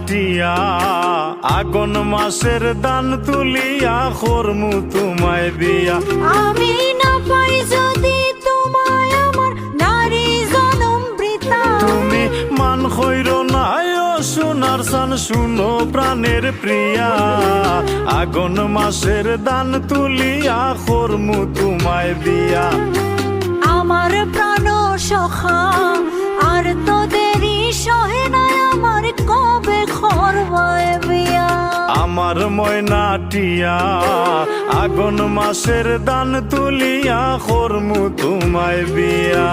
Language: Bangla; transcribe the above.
টিয়া আগন মাসের দান তুলিয়া করমু তোমায় বিয়া। আমি না পাই যদি তোমায় আমার নারী জনম বৃতা। তুমি মান খৈর নাই ও সোনার সান শুনো প্রাণের প্রিয়া আগন মাসের দান তুলিয়া করমু তোমায় বিয়া। আমার প্রাণ সখা আর তো দেরি সহে না আমার কবে করবায় বিয়া। আমার ময়না টিয়া আগন মাসের দান তুলিয়া করমু তোমায় বিয়া।